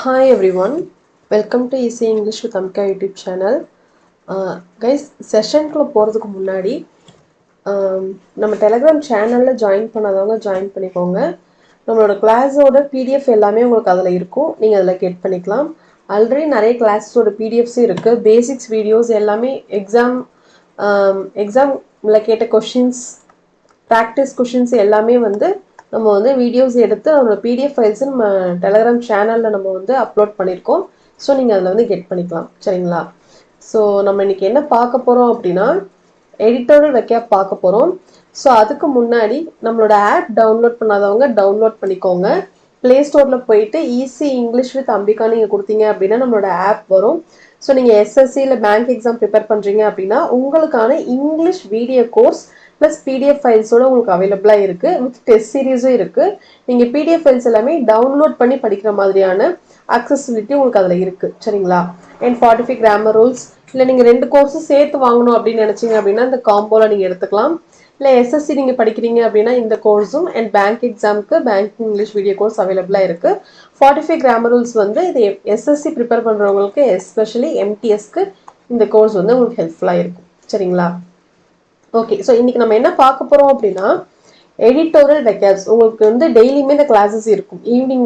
Hi everyone, welcome to Easy English with Amika YouTube channel. Guys, செஷனுக்குள்ள போகிறதுக்கு முன்னாடி நம்ம Telegram சேனலில் ஜாயின் பண்ணாதவங்க ஜாயின் பண்ணிக்கோங்க. நம்மளோட கிளாஸோட பிடிஎஃப் எல்லாமே உங்களுக்கு அதில் இருக்கும், நீங்கள் அதில் கெட் பண்ணிக்கலாம். ஆல்ரெடி நிறைய கிளாஸஸோட பிடிஎஃப்ஸும் இருக்குது. பேசிக்ஸ் வீடியோஸ் எல்லாமே எக்ஸாமில் கேட்ட கொஷின்ஸ், ப்ராக்டிஸ் கொஷின்ஸ் எல்லாமே நம்ம வீடியோஸ் எடுத்து அதோட பிடிஎஃப் ஃபைல்ஸ் நம்ம டெலகிராம் சேனலில் நம்ம அப்லோட் பண்ணியிருக்கோம். ஸோ நீங்கள் அதில் கெட் பண்ணிக்கலாம், சரிங்களா? ஸோ நம்ம இன்னைக்கு என்ன பார்க்க போகிறோம் அப்படின்னா, எடிட்டோரியல் வெக்கேப் பார்க்க போகிறோம். ஸோ அதுக்கு முன்னாடி நம்மளோட ஆப் டவுன்லோட் பண்ணாதவங்க டவுன்லோட் பண்ணிக்கோங்க. ப்ளே ஸ்டோரில் போயிட்டு ஈஸி இங்கிலீஷ் வித் அம்பிகா நீங்கள் கொடுத்தீங்க அப்படின்னா நம்மளோட ஆப் வரும். ஸோ நீங்கள் எஸ்எஸ்சி இல்லை பேங்க் எக்ஸாம் ப்ரிப்பேர் பண்ணுறீங்க அப்படின்னா உங்களுக்கான English video course plus PDF ஃபைல்ஸோட உங்களுக்கு அவைலபிளாக இருக்குது. வித் டெஸ்ட் சீரீஸும் இருக்குது. நீங்கள் பிடிஎஃப் ஃபைல்ஸ் எல்லாமே டவுன்லோட் பண்ணி படிக்கிற மாதிரியான அக்சசிபிலிட்டி உங்களுக்கு அதில் இருக்குது, சரிங்களா? அண்ட் 45 கிராமர் ரூல்ஸ், இல்லை நீங்கள் 2 கோர்ஸும் சேர்த்து வாங்கணும் அப்படின்னு நினச்சிங்க அப்படின்னா இந்த காம்போவில் நீங்கள் எடுத்துக்கலாம். இல்லை எஸ்எஸ்சி நீங்கள் படிக்கிறீங்க அப்படின்னா இந்த கோர்ஸும், அண்ட் பேங்க் எக்ஸாமுக்கு பேங்க் இங்கிலீஷ் வீடியோ கோர்ஸ் அவைலபிளாக இருக்குது. 45 கிராமர் ரூல்ஸ் இது எஸ்எஸ்சி ப்ரிப்பேர் பண்ணுறவங்களுக்கு, எஸ்பெஷலி எம்டிஎஸ்க்கு இந்த கோர்ஸ் உங்களுக்கு ஹெல்ப்ஃபுல்லாக இருக்கும், சரிங்களா? ஓகே, ஸோ இன்னைக்கு நம்ம என்ன பார்க்க போகிறோம் அப்படின்னா, எடிட்டோரியல் வெக்கேப்ஸ். உங்களுக்கு டெய்லியுமே இந்த கிளாஸஸ் இருக்கும். ஈவினிங்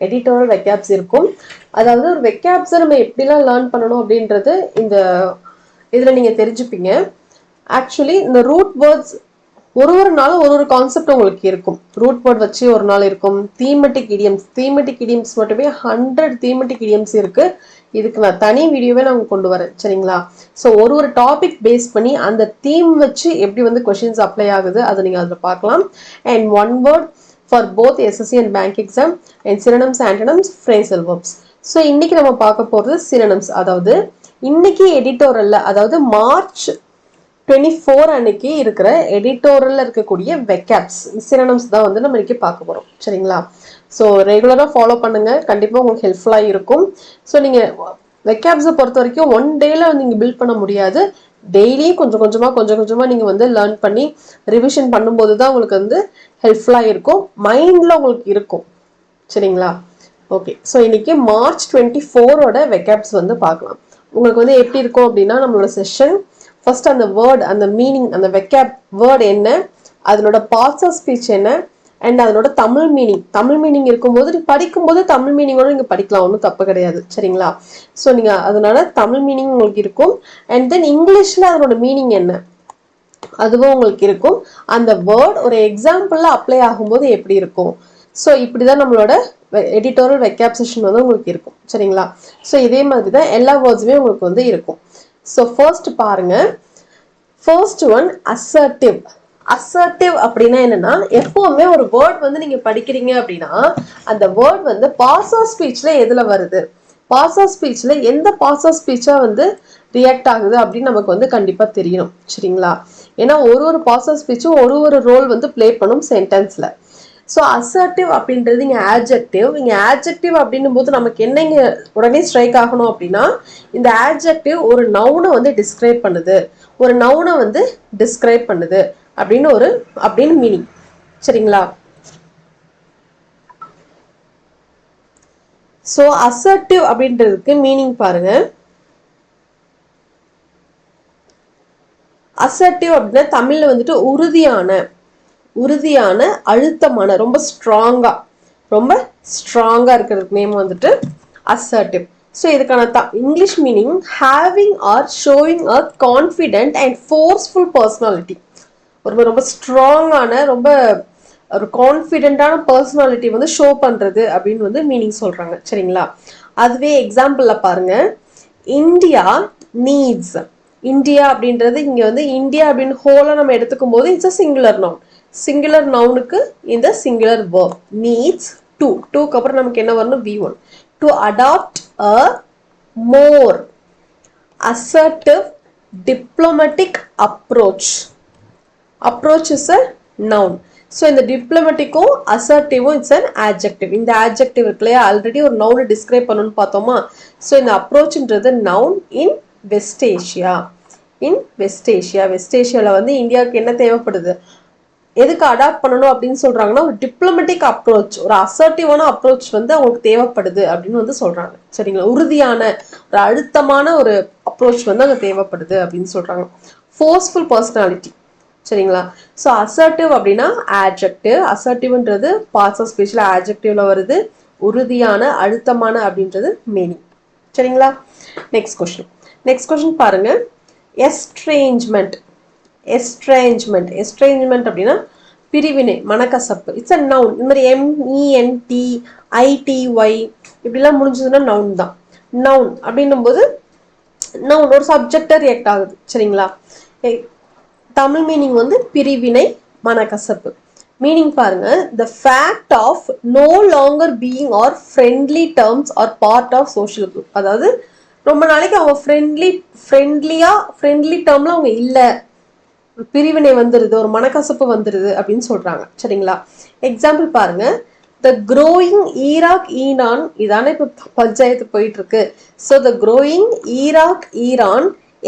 எடிட்டோரியல் வெக்கேப்ஸ் இருக்கும். அதாவது ஒரு வெக்கேப்ஸை நம்ம எப்படிலாம் லேர்ன் பண்ணணும் அப்படின்றது இந்த இதில் நீங்கள் தெரிஞ்சுப்பீங்க. ஆக்சுவலி இந்த ரூட் வேர்ட்ஸ் ஒரு நாளும் ஒரு கான்செப்ட் உங்களுக்கு இருக்கும். ரூட் வேர்ட் வச்சு ஒரு நாள் இருக்கும். தீமெட்டிக் இடியம்ஸ் மட்டுமே 100 தீமெட்டிக் இடியம்ஸ் இருக்கு. இதுக்கு நான் தனி வீடியோவே நான் கொண்டு வரேன், சரிங்களா? ஸோ ஒரு டாபிக் பேஸ் பண்ணி அந்த தீம் வச்சு எப்படி கொஸ்டின்ஸ் அப்ளை ஆகுது அதை நீங்கள் அதில் பார்க்கலாம். And one word for both SSC and bank exam, and synonyms, antonyms, phrasal verbs. So இன்னைக்கு நம்ம பார்க்க போகிறது சினோனிம்ஸ். அதாவது இன்னைக்கு எடிட்டோரியல்ல, அதாவது மார்ச் 24 அன்னைக்கு இருக்கிற எடிட்டோரியல்ல இருக்கக்கூடிய வெக்கேப்ஸ், சினோனிம்ஸ் தான் நம்ம இன்னைக்கு பார்க்க போகிறோம், சரிங்களா? ஸோ ரெகுலராக ஃபாலோ பண்ணுங்க, கண்டிப்பாக உங்களுக்கு ஹெல்ப்ஃபுல்லாக இருக்கும். ஸோ நீங்கள் வெக்கேப்ஸை பொறுத்த வரைக்கும் ஒன் டேல நீங்கள் பில்ட் பண்ண முடியாது. டெய்லியும் கொஞ்சம் கொஞ்சமாக நீங்கள் லேர்ன் பண்ணி ரிவிஷன் பண்ணும்போது தான் உங்களுக்கு ஹெல்ப்ஃபுல்லாக இருக்கும், மைண்டில் உங்களுக்கு இருக்கும், சரிங்களா? ஓகே, ஸோ இன்னைக்கு மார்ச் 24ஓட வெக்கேப்ஸ் பார்க்கலாம். உங்களுக்கு எப்படி இருக்கும் அப்படின்னா, நம்மளோட செஷன் ஃபர்ஸ்ட் அந்த வேர்ட், அந்த மீனிங், அந்த வெக்கேப் வேர்ட் என்ன, அதனோட பார்ட்ஸ் ஆஃப் ஸ்பீச் என்ன, அண்ட் அதனோட தமிழ் மீனிங் இருக்கும்போது படிக்கும்போது தமிழ் மீனிங்கோட நீங்கள் படிக்கலாம், ஒன்றும் தப்பு கிடையாது, சரிங்களா? ஸோ நீங்கள் அதனால தமிழ் மீனிங் உங்களுக்கு இருக்கும். அண்ட் தென் இங்கிலீஷில் அதனோட மீனிங் என்ன அதுவும் உங்களுக்கு இருக்கும். அந்த வேர்ட் ஒரு எக்ஸாம்பிளில் அப்ளை ஆகும்போது எப்படி இருக்கும். ஸோ இப்படிதான் நம்மளோட எடிட்டோரியல் வெக்கேப் செஷன் உங்களுக்கு இருக்கும், சரிங்களா? ஸோ இதே மாதிரி தான் எல்லா வேர்ட்ஸுமே உங்களுக்கு இருக்கும். ஸோ ஃபர்ஸ்ட் பாருங்க, ஃபர்ஸ்ட் ஒன் அசர்ட்டிவ். அசர்ட்டிவ் அப்படின்னா என்னன்னா, எப்பவுமே ஒரு வேர்ட் நீங்க படிக்கிறீங்க அப்படின்னா அந்த வேர்ட் பாஸ் ஆஃப் ஸ்பீச்ல எதுல வருது, பாஸ் ஆஃப் ஸ்பீச்ல எந்த பாஸ் ஆஃப் ஸ்பீச்சா ரியாக்ட் ஆகுது அப்படின்னு நமக்கு கண்டிப்பா தெரியணும், சரிங்களா? ஏன்னா ஒரு பாஸ் ஆஃப் ஸ்பீச்சும் ஒரு ரோல் பிளே பண்ணும் சென்டென்ஸ்ல. ஸோ அசர்ட்டிவ் அப்படின்றது இங்கே ஆட்ஜெக்டிவ். இங்கே ஆட்ஜெக்டிவ் அப்படின்னும் போது நமக்கு என்ன இங்கே உடனே ஸ்ட்ரைக் ஆகணும் அப்படின்னா, இந்த ஆட்ஜெக்டிவ் ஒரு நவுனை டிஸ்கிரைப் பண்ணுது, ஒரு நவுனை டிஸ்கிரைப் பண்ணுது அப்படின்னு மீனிங், சரிங்களா? ஸோ அசர்ட்டிவ் அப்படின்றதுக்கு மீனிங் பாருங்க. அசர்ட்டிவ் அப்படின்னா தமிழ்ல உறுதியான அழுத்தமான ரொம்ப ஸ்ட்ராங்கா இருக்கிறதுக்கு நேம் அசர்ட்டிவ். ஸோ இதுக்கான English meaning having are showing a confident and forceful personality. ரொம்ப ஸ்ட்ராங்கான, ரொம்ப ஒரு கான்ஃபிடென்டான பர்சனாலிட்டி ஷோ பண்றது அப்படின்னு மீனிங் சொல்றாங்க, சரிங்களா? அதுவே எக்ஸாம்பிள்ல பாருங்க, இந்தியா நீட்ஸ். இந்தியா அப்படின்றது இங்க இந்தியா அப்படின்னு ஹோலா நம்ம எடுத்துக்கும் போது இட்ஸ் அ சிங்குலர் நவுனுக்கு இந்த சிங்குலர் verb needs டுக்கு அப்புறம் நமக்கு என்ன வரணும், V1, to adopt a more assertive diplomatic approach is a noun. So இந்த டிப்ளமேட்டிக்கும் அசர்ட்டிவும் இட்ஸ் அன் ஆட்ஜெக்டிவ். இந்த ஆட்ஜெக்டிவ் இருக்குல்லையா, ஆல்ரெடி ஒரு நவுனை டிஸ்கிரைப் பண்ணணும்னு பார்த்தோமா. ஸோ இந்த அப்ரோச்ன்றது நவுன் இன் வெஸ்ட் ஏஷியா. வெஸ்ட் ஏஷியாவில் இந்தியாவுக்கு என்ன தேவைப்படுது, எதுக்கு அடாப்ட் பண்ணணும் அப்படின்னு சொல்றாங்கன்னா ஒரு டிப்ளமேட்டிக் அப்ரோச், ஒரு அசர்ட்டிவான அப்ரோச் வந்து அவங்களுக்கு தேவைப்படுது அப்படின்னு வந்து சொல்றாங்க. சரிங்களா, உறுதியான ஒரு அழுத்தமான ஒரு அப்ரோச் வந்து அங்கே தேவைப்படுது அப்படின்னு சொல்றாங்க. Forceful personality. சரிங்களா, ஸோ அசர்ட்டிவ் அப்படின்னா ஆட்ஜெக்டிவ், அசர்ட்டிவ்ன்றது பார்ட்ஸ் ஆஃப் ஸ்பீச்ல ஆட்ஜெக்டிவ்ல வருது. உறுதியான அழுத்தமான அப்படின்றது மீனிங். சரிங்களா, நெக்ஸ்ட் கொஸ்டின் பாருங்க. எஸ்ட்ரேஞ்ச்மெண்ட். எஸ்ட்ரேஞ்ச்மெண்ட் அப்படின்னா பிரிவினை, மனக்கசப்பு. It's a noun. இந்த மாதிரி MENT ITY இப்படிலாம் முடிஞ்சதுன்னா நவுன் தான். நவுன் அப்படின்னும் போது நவுன் ஒரு சப்ஜெக்டா ரியாக்ட் ஆகுது. சரிங்களா, தமிழ் மீனிங் வந்து பிரிவினை, மனக்கசப்பு. மீனிங் பாருங்க, the fact of no longer being or friendly terms or part of social group. அதாவது ரொம்ப நாளைக்கு அவங்க ஃப்ரெண்ட்லி டேர்ம்ல அவங்க இல்ல, பிரிவினை வந்துருது, ஒரு மனக்கசப்பு வந்துருது அப்படின்னு சொல்றாங்க. சரிங்களா, எக்ஸாம்பிள் பாருங்க. The growing Iraq-Iran, இதானே இப்போ பஞ்சாயத்து போயிட்டு இருக்கு. So the growing Iraq-Iran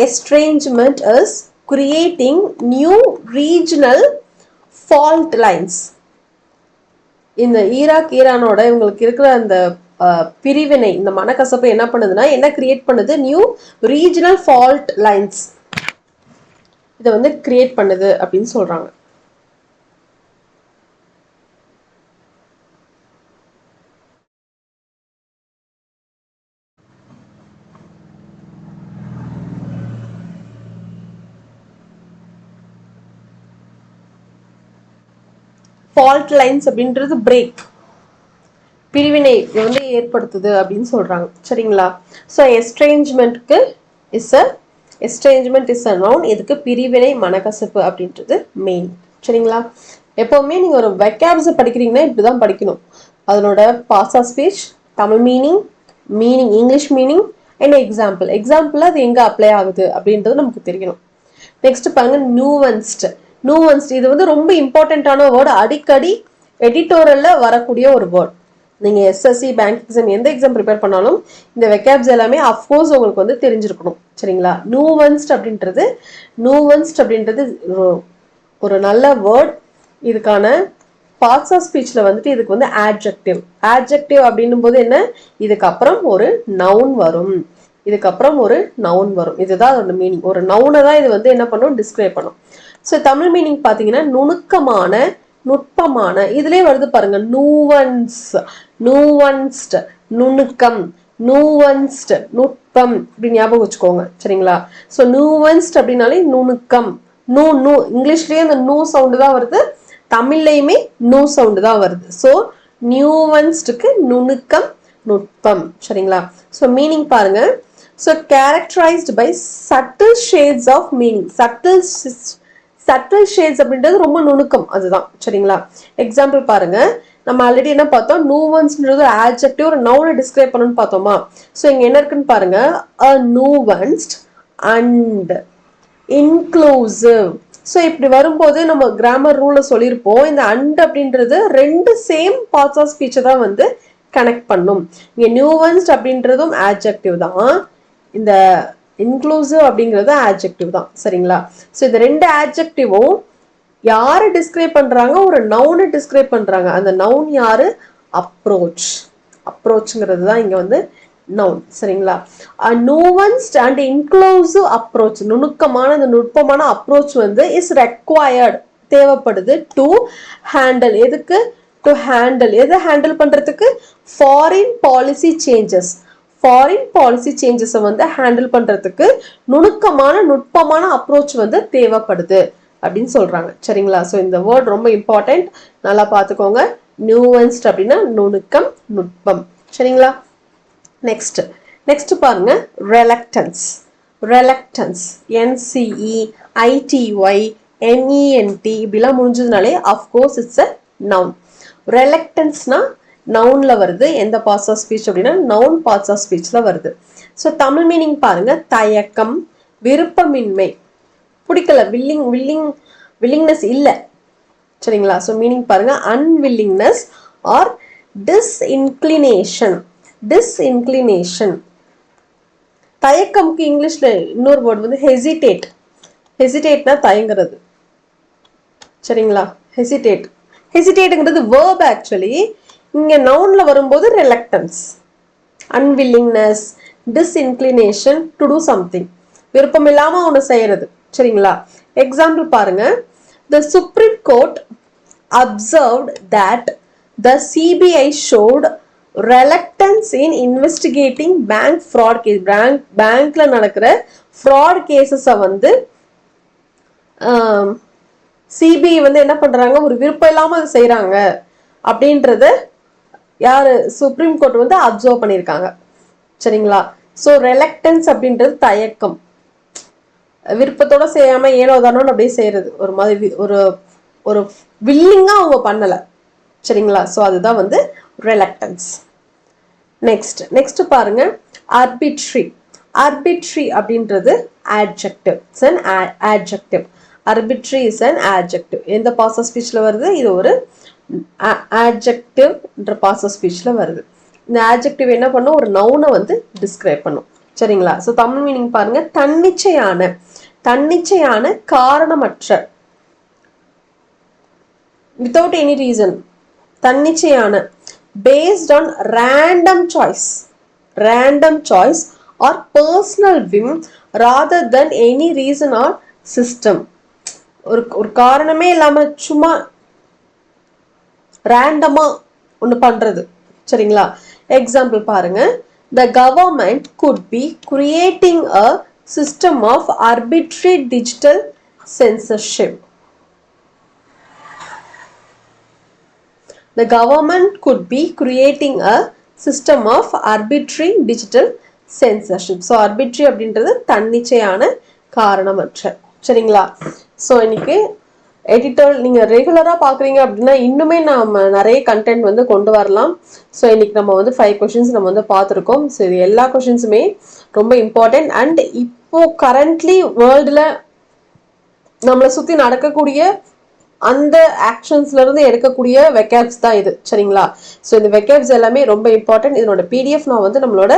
estrangement is creating new regional fault lines. இந்த ஈரானோட இவங்களுக்கு இருக்கிற அந்த பிரிவினை, இந்த மனக்கசப்பு என்ன பண்ணுதுன்னா என்ன கிரியேட் பண்ணுது? நியூ ரீஜனல் ஃபால்ட் லைன்ஸ் இதை வந்து கிரியேட் பண்ணுது அப்படின்னு சொல்றாங்க. ஃபால்ட் லைன்ஸ் அப்படின்றது பிரேக், பிரிவினை வந்து ஏற்படுத்துது அப்படின்னு சொல்றாங்க. சரிங்களா, ஸோ எஸ்ட்ரேஞ்ச்மெண்ட் இஸ் அ நவுன். இதுக்கு பிரிவினை, மனக்கசப்பு அப்படின்றது மெயின். சரிங்களா, எப்பவுமே நீங்க ஒரு வெக்காப்ஸ் படிக்கிறீங்கன்னா இப்படிதான் படிக்கணும். அதனோட parts of speech, Tamil meaning, English meaning and example அது எங்க அப்ளை ஆகுது அப்படின்றது நமக்கு தெரியணும். நெக்ஸ்ட் பாருங்க, நியூவன்ஸ்ட். இது வந்து ரொம்ப இம்பார்ட்டன்டான வேர்டு, அடிக்கடி எடிட்டோரியல்ல வரக்கூடிய ஒரு வேர்ட். நீங்க SSC பேங்க் எக்ஸாம் எந்த எக்ஸாம் ப்ரிப்பேர் பண்ணாலும் இந்த வெக்காப்ஸ் எல்லாமே அஃப்கோர்ஸ் உங்களுக்கு வந்து தெரிஞ்சிருக்கணும். சரிங்களா, நியூவன்ஸ்ட் அப்படின்றது ஒரு நல்ல வேர்ட். இதுக்கான பார்ட்ஸ் ஆஃப் ஸ்பீச்ல வந்துட்டு இதுக்கு வந்து ஆட்ஜெக்டிவ் அப்படின்னும் போது என்ன, இதுக்கப்புறம் ஒரு நவுன் வரும். இதுதான் அதோட மீனிங். ஒரு நவுனை தான் இது வந்து என்ன பண்ணும், டிஸ்கிரைப் பண்ணும். ஸோ தமிழ் மீனிங் பார்த்தீங்கன்னா நுணுக்கமான, நுட்பமான. இதுலயே வருது பாருங்க, நூவன்ஸ்ட், நுணுக்கம், நூவன்ஸ்ட், நுட்பம், இப்படி ஞாபகம் வச்சுக்கோங்க. சரிங்களா, ஸோ நூவன்ஸ்ட் அப்படின்னாலே நுணுக்கம். இங்கிலீஷ்லயே அந்த நூ சவுண்டு தான் வருது, தமிழ்லையுமே நூ சவுண்டு தான் வருது. ஸோ நியூவன்ஸ்டுக்கு நுணுக்கம், நுட்பம். சரிங்களா, ஸோ மீனிங் பாருங்க. So characterised by subtle shades of meaning. Subtle shades அப்படின்றது ரொம்ப நுணுக்கம், அதுதான். சரிங்களா, எக்ஸாம்பிள் பாருங்க. நம்ம ஆல்ரெடி என்ன பார்த்தோம், நூவன்ஸ்ன்றது ஆட்ஜெக்டிவ், ஒரு நவுனை டிஸ்கிரைப் பண்ணணும்னு பார்த்தோமா. ஸோ இங்க என்ன இருக்குன்னு பாருங்க, a nuanced and inclusive. So இப்படி வரும்போது நம்ம கிராமர் ரூல்ல சொல்லியிருப்போம், இந்த அண்ட் அப்படின்றது ரெண்டு சேம் பார்ட்ஸ் ஆஃப் ஸ்பீச்சை தான் வந்து கனெக்ட் பண்ணும். இங்க நியூவன்ஸ்ட் அப்படின்றதும் ஆட்ஜெக்டிவ் தான், இந்த இன்க்ளூசிவ் அப்படிங்கிறது ஆட்ஜெக்டிவ் தான். சரிங்களா, ஸோ இந்த ரெண்டு ஆட்ஜெக்டிவும் யாரை டிஸ்கிரைப் பண்றாங்க, ஒரு நவுனை டிஸ்கிரைப் பண்றாங்க. அந்த நவுன் யாரு, அப்ரோச்ங்கிறது தான் இங்க வந்து நவுன். சரிங்களா, nuanced and inclusive approach, நுணுக்கமான, நுட்பமான அப்ரோச் வந்து இஸ் ரெக்வயர்ட், தேவைப்படுது. டு ஹேண்டில், எதுக்கு, டு ஹேண்டில், எதை ஹேண்டில் பண்றதுக்கு, ஃபாரின் பாலிசி சேஞ்சஸை வந்து ஹேண்டில் பண்றதுக்கு நுணுக்கமான, நுட்பமான அப்ரோச் வந்து தேவைப்படுது அப்படின்னு சொல்றாங்க. சரிங்களா, ஸோ இந்த வேர்ட் ரொம்ப இம்பார்ட்டன்ட், நல்லா பார்த்துக்கோங்க. நியூவன்ஸ்ட் அப்படின்னா நுணுக்கம், நுட்பம். சரிங்களா, நெக்ஸ்ட் பாருங்க, ரெலக்டன்ஸ். NCEITY NENT இப்படிலாம் முடிஞ்சதுனாலே அஃப்கோர்ஸ் இட்ஸ் அ நவுன். ரெலக்டன்ஸ்னா நவுன்ல வருது. எந்த பார்ட்ஸ் ஆஃப் ஸ்பீச் அப்படின்னா நவுன் பார்ட்ஸ் ஆஃப் ஸ்பீச்ல வருது. ஸோ தமிழ் மீனிங் பாருங்க, தயக்கம், விருப்பமின்மை, பிடிக்கல, வில்லிங்னஸ் இல்ல. சரிங்களா, ஸோ மீனிங் பாருங்க, அன்வில்லிங்னஸ் ஆர் டிஸ்இன்க்ளினேஷன். தயக்கம்க்கு இங்கிலீஷ்ல இன்னொரு வேர்ட் வந்து ஹெசிடேட்னா தயங்குறது. சரிங்களா, ஹெசிடேட். ஹெசிடேட்டுங்கிறது verb actually. இங்கே நவுனில் வரும்போது ரெலக்டன்ஸ், அன்வில்லிங்னஸ், டிஸ்இன்க்ளினேஷன் டு டூ சம்திங், விருப்பம் இல்லாமல் ஒன்று செய்யறது. சரிங்களா? எக்ஸாம்பிள் பாருங்க. The Supreme Court observed that the CBI showed reluctance in investigating bank fraud case. பேங்க்ல நடக்கிற fraud cases வந்து சிபிஐ வந்து என்ன பண்றாங்க, ஒரு விருப்பம் இல்லாம அது செய்யறாங்க அப்படின்றத யாரு, சுப்ரீம் கோர்ட் வந்து அப்சர்வ் பண்ணியிருக்காங்க. சரிங்களா? ஸோ ரெலக்டன்ஸ் அப்படின்றது தயக்கம், விருப்பத்தோட செய்யாம ஏனோ தானோன்னு அப்படியே செய்யறது, ஒரு மாதிரி ஒரு ஒரு வில்லிங்கா அவங்க பண்ணல. சரிங்களா? ஸோ அதுதான் வந்து ரெலக்டன்ஸ். நெக்ஸ்ட் பாருங்க, ஆர்பிட்ரி. ஆர்பிட்ரி அப்படின்றது adjective. It's an adjective. Arbitrary is an adjective. எந்த பாஸ் ஆஃப் ஸ்பீச்ல வருது? இது ஒரு adjective என்ற பாஸ் ஆஃப் ஸ்பீச்ல வருது. இந்த adjective என்ன பண்ணும், ஒரு நவுனை வந்து டிஸ்கிரைப் பண்ணும். சரிங்களா? ஸோ தமிழ் மீனிங் பாருங்க, தன்னிச்சையான, தன்னிச்சையான காரணமற்ற, without any reason, தன்னிச்சையான, based on random choice, random choice or personal whim rather than any reason or system. ஒரு காரணமே இல்லாம சும்மா ரேண்டமா ஒன்று பண்றது. சரிங்களா? எக்ஸாம்பிள் பாருங்க. The government could be creating a system of arbitrary digital censorship. The government could be creating a system of arbitrary digital censorship. So arbitrary அப்படின்றது தன்னிச்சையான காரணமற்ற. சரிங்களா? ஸோ இன்னைக்கு எடிட்டர் நீங்கள் ரெகுலராக பார்க்குறீங்க அப்படின்னா இன்னுமே நம்ம நிறைய கண்டென்ட் வந்து கொண்டு வரலாம். ஸோ இன்னைக்கு நம்ம வந்து 5 கொஷின்ஸ் நம்ம வந்து பார்த்துருக்கோம். ஸோ இது எல்லா கொஷின்ஸுமே ரொம்ப இம்பார்ட்டன்ட். அண்ட் இப்போ கரண்ட்லி வேர்ல்டில் நம்மளை சுற்றி நடக்கக்கூடிய அந்த ஆக்ஷன்ஸ்ல இருந்து எடுக்கக்கூடிய வெக்கேப்ஸ் தான் இது. சரிங்களா? ஸோ இந்த வெக்கேப்ஸ் எல்லாமே ரொம்ப இம்பார்ட்டன்ட். இதனோட பிடிஎஃப் நான் வந்து நம்மளோட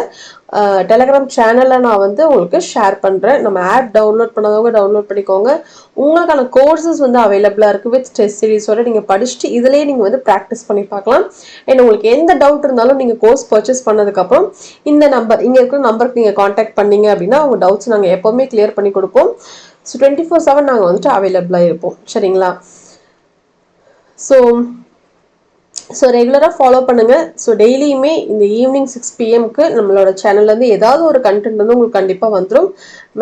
டெலகிராம் சேனல்ல நான் வந்து உங்களுக்கு ஷேர் பண்றேன். நம்ம ஆப் டவுன்லோட் பண்ணாதவங்க டவுன்லோட் பண்ணிக்கோங்க. உங்களுக்கான கோர்சஸ் வந்து அவைலபிளா இருக்கு வித் டெஸ்ட் சீரிஸோட. நீங்க படிச்சுட்டு இதுலயே நீங்க வந்து ப்ராக்டிஸ் பண்ணி பார்க்கலாம். அண்ட் உங்களுக்கு எந்த டவுட் இருந்தாலும் நீங்க கோர்ஸ் பர்ச்சேஸ் பண்ணதுக்கு அப்புறம் இந்த நம்பர், இங்க இருக்கிற நம்பருக்கு நீங்க கான்டாக்ட் பண்ணீங்க அப்படின்னா உங்க டவுட்ஸ் நாங்க எப்பவுமே கிளியர் பண்ணி கொடுப்போம். ஸோ 24/7 நாங்கள் வந்துட்டு அவைலபிளா இருப்போம். சரிங்களா? ஸோ ரெகுலராக ஃபாலோ பண்ணுங்க. ஸோ டெய்லியுமே இந்த ஈவினிங் 6 PM நம்மளோட சேனல்லேருந்து ஏதாவது ஒரு கண்டென்ட் வந்து உங்களுக்கு கண்டிப்பாக வந்துடும்.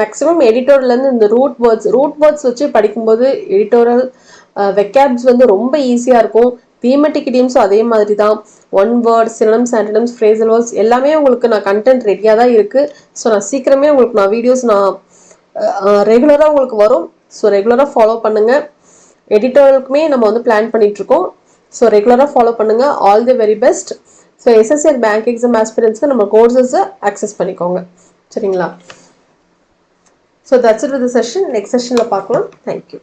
மேக்ஸிமம் எடிட்டோர்லேருந்து இந்த ரூட் வேர்ட்ஸ் வச்சு படிக்கும்போது எடிட்டோரல் வெக்கேப்ஸ் வந்து ரொம்ப ஈஸியாக இருக்கும். தீமெட்டிக் இடியம்ஸும் அதே மாதிரி தான். One word, synonyms, antonyms, phrasal words எல்லாமே உங்களுக்கு நான் கண்டென்ட் ரெடியாக தான் இருக்குது. ஸோ நான் சீக்கிரமே உங்களுக்கு நான் வீடியோஸ் ரெகுலராக உங்களுக்கு வரும். ஸோ ரெகுலராக ஃபாலோ பண்ணுங்கள். எடிட்டோருக்குமே நம்ம வந்து பிளான் பண்ணிட்டு இருக்கோம். ஸோ ரெகுலராக ஃபாலோ பண்ணுங்க. All the very best. So SSC bank exam ஆஸ்பிரன்ஸ்க்கு நம்ம கோர்சஸை அக்சஸ் பண்ணிக்கோங்க. சரிங்களா? So that's it with the session. Next செஷனில் பார்க்கலாம். தேங்க்யூ.